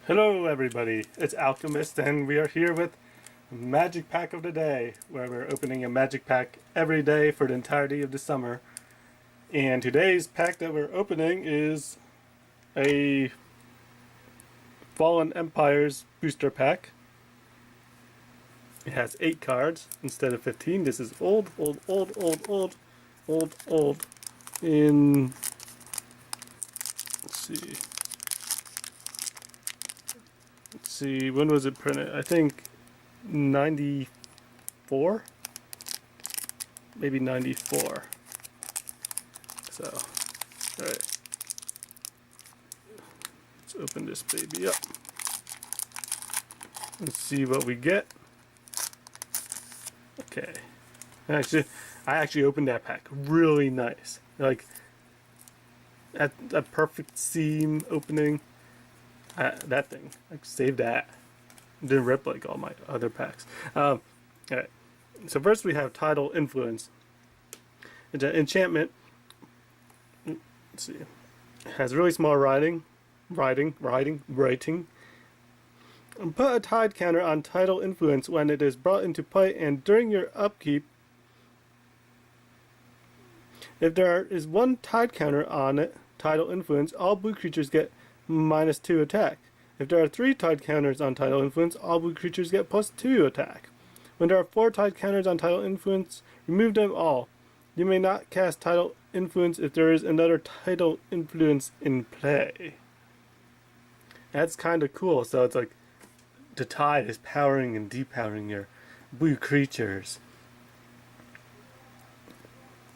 Hello everybody, it's Alchemist and we are here with Magic Pack of the Day, where we're opening a Magic Pack every day for the entirety of the summer. And today's pack that we're opening is a Fallen Empires booster pack. It has 8 cards instead of 15. This is old. In, let's see, when was it printed? I think 94? Maybe 94. So, alright. Let's open this baby up. Let's see what we get. Okay. I actually opened that pack. Really nice. Like, at a perfect seam opening. That thing. Like, save that. Didn't rip like all my other packs. Alright. So first we have Tidal Influence. It's an enchantment. Let's see. It has really small writing. And put a tide counter on Tidal Influence when it is brought into play and during your upkeep. If there is one tide counter on it, Tidal Influence, all blue creatures get -2 attack. If there are 3 tide counters on Tidal Influence, all blue creatures get +2 attack. When there are 4 tide counters on Tidal Influence, remove them all. You may not cast Tidal Influence if there is another Tidal Influence in play. That's kind of cool. So it's like the tide is powering and depowering your blue creatures.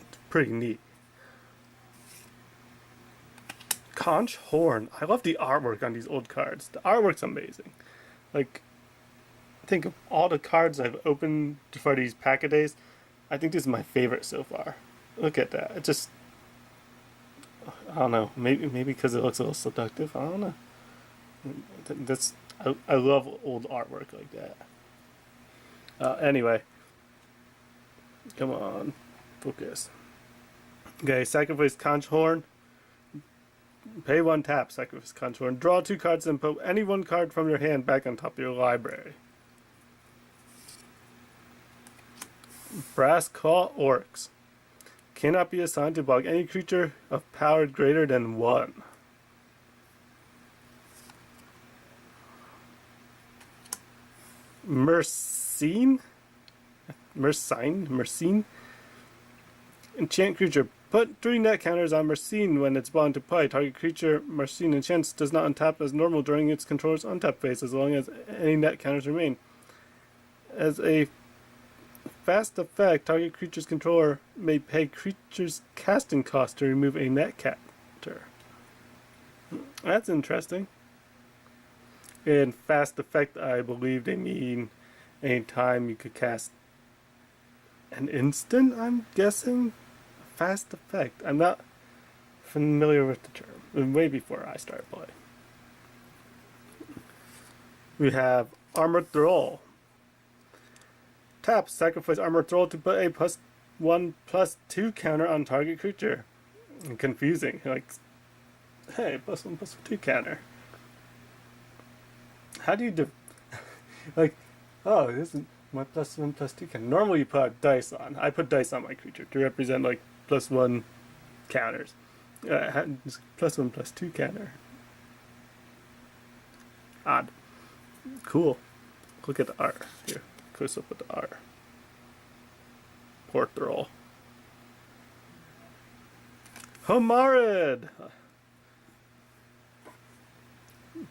It's pretty neat. Conch Horn. I love the artwork on these old cards. The artwork's amazing. Like, I think of all the cards I've opened for these pack-a-days, I think this is my favorite so far. Look at that. It just, I don't know. Maybe because it looks a little seductive. I don't know. I love old artwork like that. Anyway, come on, focus. Okay, sacrifice Conch Horn. Pay 1 tap, sacrifice Conch Horn. Draw 2 cards and put any 1 card from your hand back on top of your library. Brass Claw Orcs. Cannot be assigned to block any creature of power greater than 1. Mercine. Enchant creature. Put 3 net counters on Mercine when it's brought into play. Target creature Mercine enchants does not untap as normal during its controller's untap phase as long as any net counters remain. As a fast effect, target creature's controller may pay creature's casting cost to remove a net counter. That's interesting. In fast effect, I believe they mean anytime you could cast an instant, I'm guessing? Fast effect. I'm not familiar with the term. Way before I started playing. We have Armored Thrall. Tap, sacrifice Armored Thrall to put a +1/+2 counter on target creature. Confusing. Like, hey, +1/+2 counter. How do you like, oh, this is my +1/+2 counter. Normally you put dice on. I put dice on my creature to represent like +1 counters. +1/+2 counter. Odd. Cool. Look at the art here. Close up with the art. Poor Thrall. Homarid!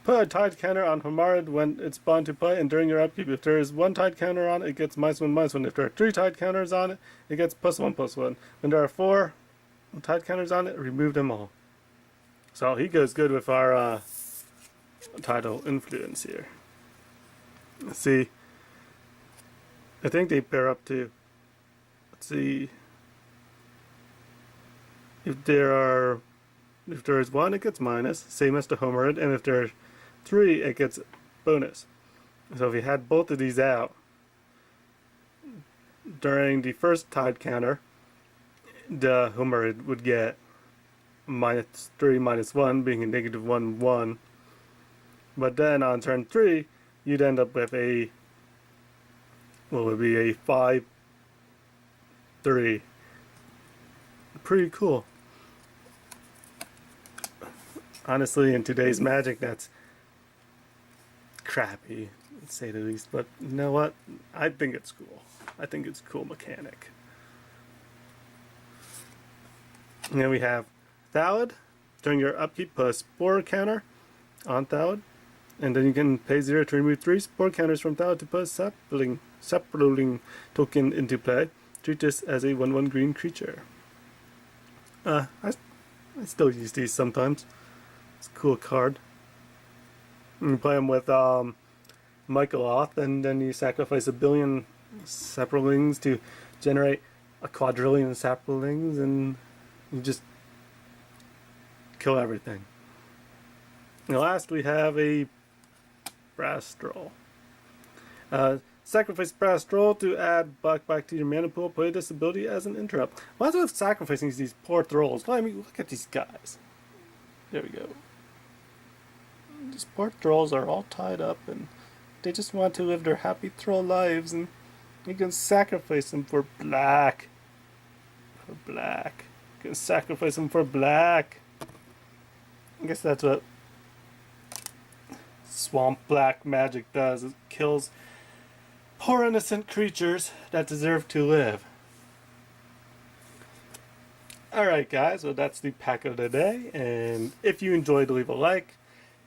Put a tide counter on Homarid when it's brought into play and during your upkeep. If there is 1 tide counter on it, it gets -1/-1. If there are 3 tide counters on it, it gets +1/+1. When there are 4 tide counters on it, remove them all. So he goes good with our Tidal Influence here. Let's see. I think they pair up to, let's see. If there is 1, it gets minus, same as the Homarid, and if there are 3, it gets bonus. So if you had both of these out during the first tide counter, the Homarid would get -3, -1, being a -1/1. But then on turn 3, you'd end up with a, what would be a 5/3. Pretty cool. Honestly, in today's Magic, that's crappy, to say the least. But you know what? I think it's cool. I think it's a cool mechanic. And then we have Thallid. During your upkeep, put a Spore counter on Thallid. And then you can pay 0 to remove 3 Spore counters from Thallid to put a sapling token into play. Treat this as a 1/1 green creature. I still use these sometimes. It's a cool card. You play them with Michael-Oth, and then you sacrifice 1,000,000,000 saplings to generate a quadrillion saplings, and you just kill everything. And last we have a Brastrol. Sacrifice Brastrol to add back to your mana pool. Play this ability as an interrupt. What's with sacrificing these poor trolls? I mean, look at these guys. There we go. These poor trolls are all tied up and they just want to live their happy troll lives, and you can sacrifice them for black. For black. You can sacrifice them for black. I guess that's what Swamp Black Magic does. It kills poor innocent creatures that deserve to live. Alright guys, well that's the pack of the day, and if you enjoyed, leave a like.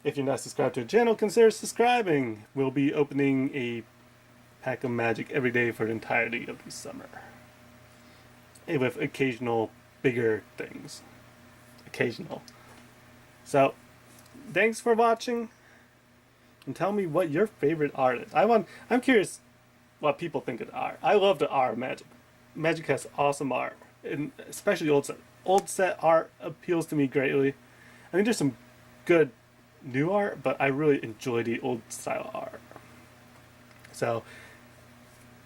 If you're not subscribed to the channel, consider subscribing. We'll be opening a pack of Magic every day for the entirety of the summer. And with occasional bigger things. Occasional. So, thanks for watching. And tell me what your favorite art is. I'm curious what people think of the art. I love the art of Magic. Magic has awesome art. And especially old set. Old set art appeals to me greatly. I think there's some good new art, but I really enjoy the old style art. So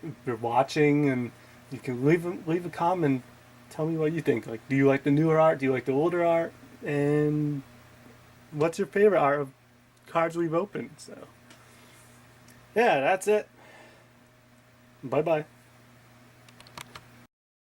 if you're watching, and you can leave a comment, tell me what you think. Like, do you like the newer art? Do you like the older art? And what's your favorite art of cards we've opened? So yeah, that's it. Bye bye.